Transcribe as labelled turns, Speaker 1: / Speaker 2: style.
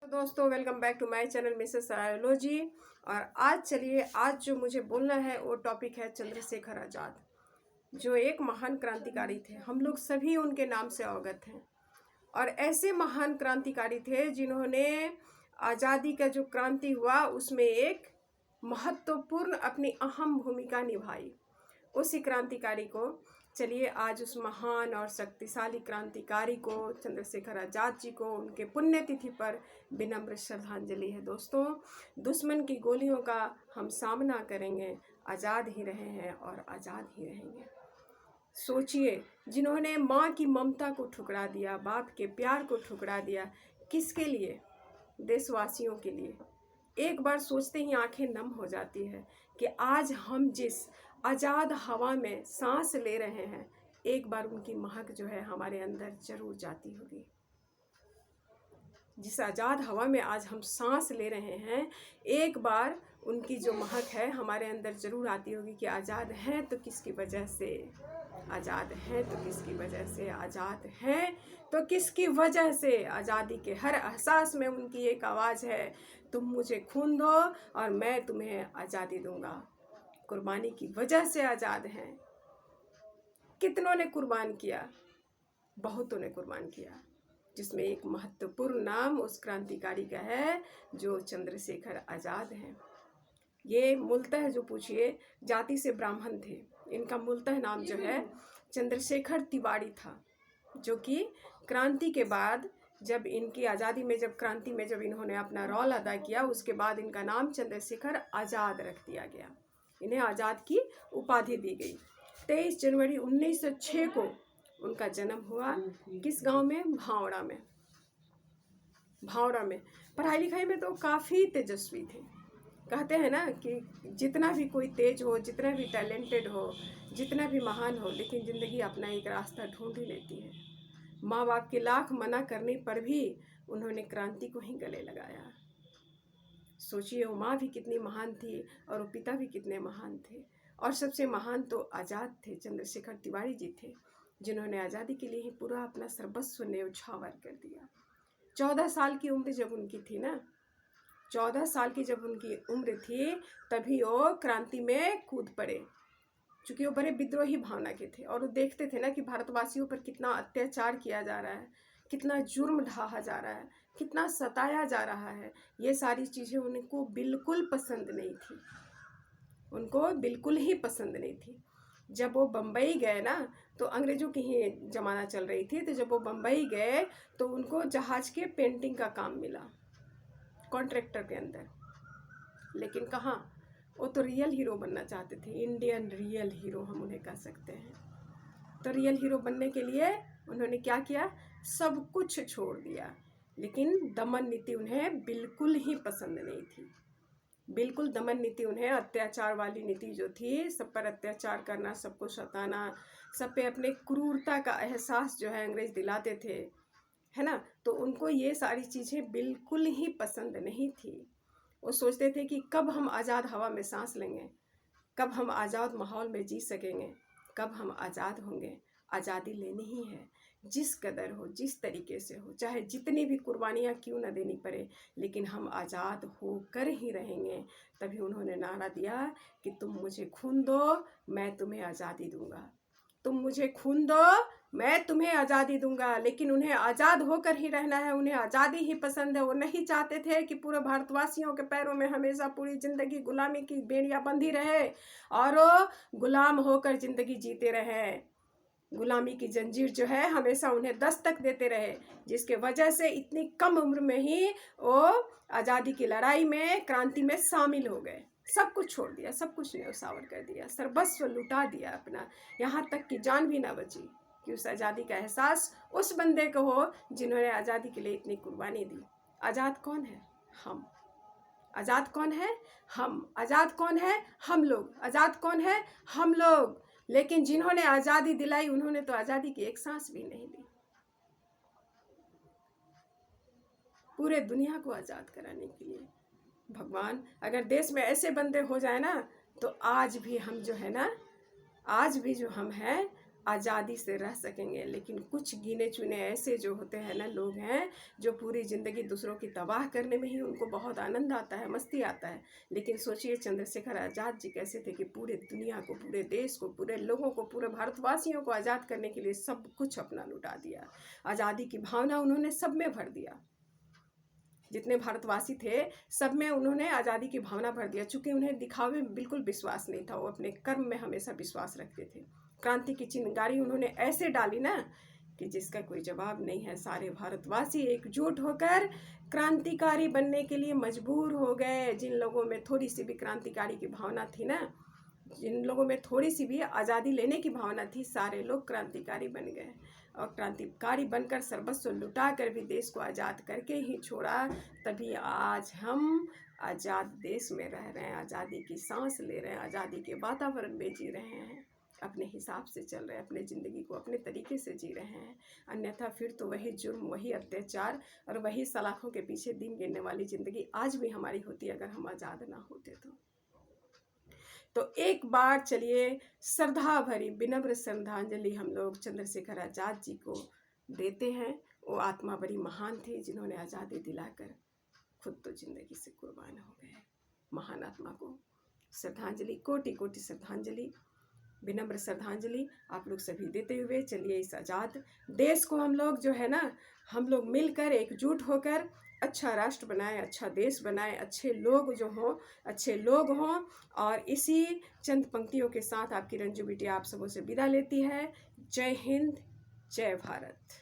Speaker 1: दोस्तों, welcome back to my channel Mrs psychology. और आज जो मुझे बोलना है वो टॉपिक है चंद्रशेखर आज़ाद, जो एक महान क्रांतिकारी थे। हम लोग सभी उनके नाम से अवगत हैं और ऐसे महान क्रांतिकारी थे जिन्होंने आज़ादी का जो क्रांति हुआ उसमें एक महत्वपूर्ण अपनी अहम भूमिका निभाई। उसी क्रांतिकारी को चलिए आज उस महान और शक्तिशाली क्रांतिकारी को चंद्रशेखर आज़ाद जी को उनके पुण्यतिथि पर विनम्र श्रद्धांजलि है। दोस्तों, दुश्मन की गोलियों का हम सामना करेंगे, आज़ाद ही रहे हैं और आज़ाद ही रहेंगे। सोचिए, जिन्होंने माँ की ममता को ठुकरा दिया, बाप के प्यार को ठुकरा दिया, किसके लिए? देशवासियों के लिए। एक बार सोचते ही आंखें नम हो जाती है कि आज हम जिस आज़ाद हवा में सांस ले रहे हैं, एक बार उनकी महक जो है हमारे अंदर जरूर जाती होगी। जिस आज़ाद हवा में आज हम सांस ले रहे हैं, एक बार उनकी जो महक है हमारे अंदर जरूर आती होगी कि आज़ाद हैं तो किसकी वजह से, आज़ाद हैं तो किसकी वजह से, आज़ाद हैं तो किसकी वजह से। आज़ादी के हर एहसास में उनकी एक आवाज़ है, तुम मुझे खून दो और मैं तुम्हें आज़ादी दूंगा। कुर्बानी की वजह से आज़ाद हैं। कितनों ने कुर्बान किया? बहुतों ने कुर्बान किया, जिसमें एक महत्वपूर्ण नाम उस क्रांतिकारी का है जो चंद्रशेखर आज़ाद हैं। ये मूलतः जो पूछिए जाति से ब्राह्मण थे। इनका मूलतः नाम जो है चंद्रशेखर तिवारी था, जो कि क्रांति के बाद जब इनकी आज़ादी में, जब क्रांति में जब इन्होंने अपना रोल अदा किया, उसके बाद इनका नाम चंद्रशेखर आज़ाद रख दिया गया। इन्हें आज़ाद की उपाधि दी गई। 23 जनवरी 1906 को उनका जन्म हुआ। किस गांव में? भावड़ा में। भावड़ा में पढ़ाई लिखाई में तो काफ़ी तेजस्वी थे। कहते हैं ना कि जितना भी कोई तेज हो, जितना भी टैलेंटेड हो, जितना भी महान हो, लेकिन ज़िंदगी अपना एक रास्ता ढूंढ ही लेती है। माँ बाप के लाख मना करने पर भी उन्होंने क्रांति को ही गले लगाया। सोचिए, वो माँ भी कितनी महान थी और वो पिता भी कितने महान थे। और सबसे महान तो आज़ाद थे, चंद्रशेखर तिवारी जी थे, जिन्होंने आज़ादी के लिए ही पूरा अपना सर्वस्व न्यौछावर कर दिया। 14 साल की उम्र जब उनकी थी ना, 14 साल की जब उनकी उम्र थी, तभी वो क्रांति में कूद पड़े। चूँकि वो बड़े विद्रोही भावना के थे और वो देखते थे ना कि भारतवासियों पर कितना अत्याचार किया जा रहा है, कितना जुर्म ढाहा जा रहा है, कितना सताया जा रहा है। ये सारी चीज़ें उनको बिल्कुल पसंद नहीं थी, उनको बिल्कुल ही पसंद नहीं थी। जब वो बम्बई गए ना, तो अंग्रेज़ों की ही ज़माना चल रही थी, तो जब वो बम्बई गए तो उनको जहाज़ के पेंटिंग का काम मिला कॉन्ट्रैक्टर के अंदर। लेकिन कहाँ, वो तो रियल हीरो बनना चाहते थे, इंडियन रियल हीरो हम उन्हें कह सकते हैं। तो रियल हीरो बनने के लिए उन्होंने क्या किया? सब कुछ छोड़ दिया। लेकिन दमन नीति उन्हें बिल्कुल ही पसंद नहीं थी। बिल्कुल दमन नीति उन्हें, अत्याचार वाली नीति जो थी, सब पर अत्याचार करना, सबको सताना, सब पे अपने क्रूरता का एहसास जो है अंग्रेज दिलाते थे, है ना। तो उनको ये सारी चीज़ें बिल्कुल ही पसंद नहीं थी। वो सोचते थे कि कब हम आज़ाद हवा में सांस लेंगे, कब हम आज़ाद माहौल में जी सकेंगे, कब हम आज़ाद होंगे। आज़ादी लेनी ही है, जिस कदर हो, जिस तरीके से हो, चाहे जितनी भी कुर्बानियाँ क्यों न देनी पड़े, लेकिन हम आज़ाद होकर ही रहेंगे। तभी उन्होंने नारा दिया कि तुम मुझे खून दो, मैं तुम्हें आज़ादी दूंगा। तुम मुझे खून दो, मैं तुम्हें आज़ादी दूंगा। लेकिन उन्हें आज़ाद होकर ही रहना है, उन्हें आज़ादी ही पसंद है। वो नहीं चाहते थे कि पूरे भारतवासियों के पैरों में हमेशा पूरी ज़िंदगी गुलामी की बेड़ियाँ बंधी रहे और वो गुलाम होकर ज़िंदगी जीते रहे। गुलामी की जंजीर जो है हमेशा उन्हें दस्तक देते रहे, जिसके वजह से इतनी कम उम्र में ही वो आज़ादी की लड़ाई में, क्रांति में शामिल हो गए। सब कुछ छोड़ दिया, सब कुछ न्यौछावर कर दिया, सर्वस्व लुटा दिया अपना, यहाँ तक कि जान भी ना बची कि उस आज़ादी का एहसास उस बंदे को हो जिन्होंने आज़ादी के लिए इतनी कुर्बानी दी। आज़ाद कौन है? हम। आज़ाद कौन है? हम। आज़ाद कौन है? हम लोग। आज़ाद कौन है? हम लोग। लेकिन जिन्होंने आज़ादी दिलाई, उन्होंने तो आज़ादी की एक सांस भी नहीं ली। पूरे दुनिया को आज़ाद कराने के लिए। भगवान, अगर देश में ऐसे बंदे हो जाए ना, तो आज भी हम जो है ना, आज भी जो हम हैं, आज़ादी से रह सकेंगे। लेकिन कुछ गिने चुने ऐसे जो होते हैं ना लोग हैं, जो पूरी ज़िंदगी दूसरों की तबाह करने में ही उनको बहुत आनंद आता है, मस्ती आता है। लेकिन सोचिए चंद्रशेखर आज़ाद जी कैसे थे कि पूरे दुनिया को, पूरे देश को, पूरे लोगों को, पूरे भारतवासियों को आज़ाद करने के लिए सब कुछ अपना लुटा दिया। आज़ादी की भावना उन्होंने सब में भर दिया। जितने भारतवासी थे सब में उन्होंने आज़ादी की भावना भर दिया। चूँकि उन्हें दिखावे में बिल्कुल विश्वास नहीं था, वो अपने कर्म में हमेशा विश्वास रखते थे। क्रांति की चिंगारी उन्होंने ऐसे डाली ना कि जिसका कोई जवाब नहीं है। सारे भारतवासी एकजुट होकर क्रांतिकारी बनने के लिए मजबूर हो गए। जिन लोगों में थोड़ी सी भी क्रांतिकारी की भावना थी ना, जिन लोगों में थोड़ी सी भी आज़ादी लेने की भावना थी, सारे लोग क्रांतिकारी बन गए। और क्रांतिकारी बनकर सर्वस्व लुटा कर भी देश को आज़ाद करके ही छोड़ा। तभी आज हम आज़ाद देश में रह रहे हैं, आज़ादी की सांस ले रहे हैं, आज़ादी के वातावरण में जी रहे हैं, अपने हिसाब से चल रहे हैं, अपने ज़िंदगी को अपने तरीके से जी रहे हैं। अन्यथा फिर तो वही जुर्म, वही अत्याचार और वही सलाखों के पीछे दिन गिनने वाली ज़िंदगी आज भी हमारी होती अगर हम आज़ाद ना होते तो एक बार चलिए श्रद्धा भरी विनम्र श्रद्धांजलि हम लोग चंद्रशेखर आज़ाद जी को देते हैं। वो आत्मा बड़ी महान थी, जिन्होंने आज़ादी दिलाकर खुद तो ज़िंदगी से कुर्बान हो गए। महान आत्मा को श्रद्धांजलि, कोटि कोटि श्रद्धांजलि, विनम्र श्रद्धांजलि आप लोग सभी देते हुए चलिए इस आज़ाद देश को हम लोग जो है ना, हम लोग मिलकर एकजुट होकर अच्छा राष्ट्र बनाएं, अच्छा देश बनाएं, अच्छे लोग जो हों, अच्छे लोग हों। और इसी चंद पंक्तियों के साथ आपकी रंजू बिटिया आप सबों से विदा लेती है। जय हिंद, जय भारत।